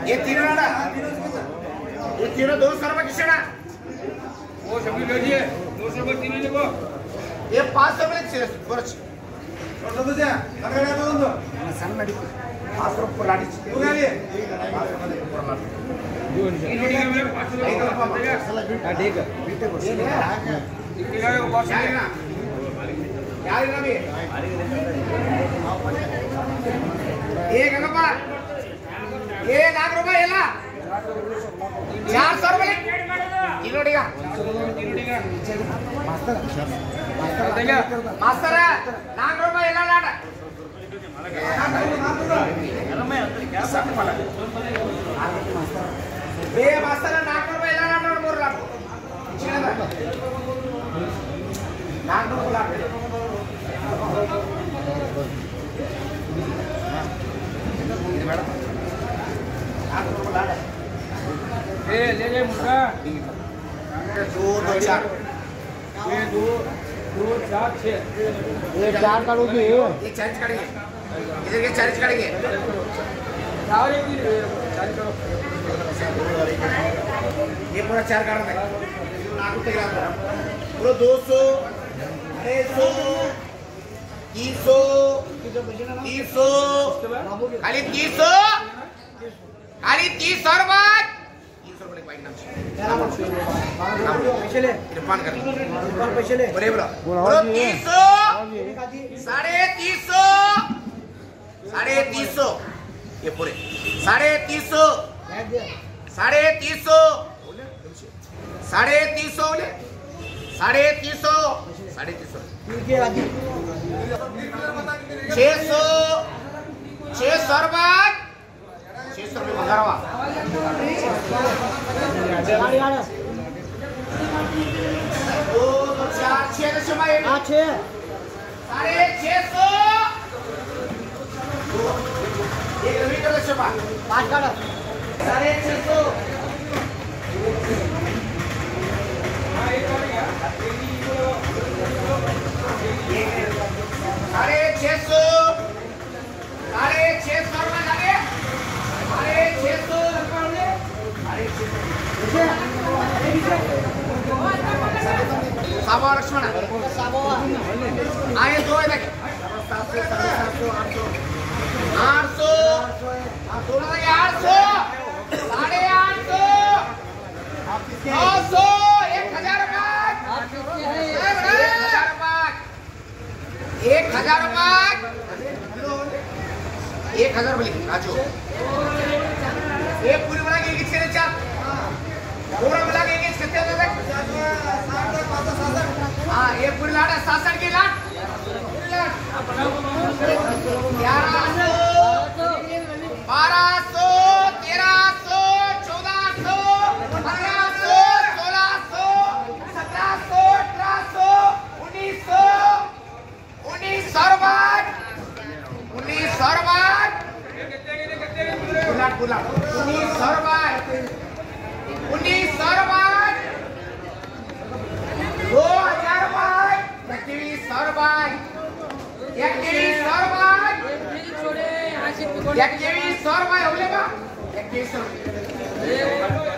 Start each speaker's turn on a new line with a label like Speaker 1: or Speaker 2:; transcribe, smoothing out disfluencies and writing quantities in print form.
Speaker 1: ये तीनों ना ये तीनों 200 रुपए किसना वो सभी लीजिए 200 रुपए तीनों देखो ये 500 रुपए किसना बरच छोड़ दो जा लगा दो दो सन मेडी 500 रुपए लाड़ी तू गाली मास्टर ले मुर्गा 2 2 4 ये 2 2 4 6 ये 4 काटोगे ये चार्ज करेंगे इधर के चार्ज करेंगे और एक चार्ज करो ये पूरा 4 काटना है नाकू तक पूरा 200 250 300 खाली 300 रुपए इरफान कर बोले ब्रो 300 350 ये पूरे 350 350 600 रुपए मंगारवा 2 4 6 समय 6 650 एक मीटर का समय 5 का 650 साबो लक्ष्मण आए 2 है 700 800 900 1000 रुपए राजू ये पूरी बना के किसके ने चाप पूरा मिला के किसके दे हां ये पूरी लाट 67 की लाट 100 रुपए हो लेगा 100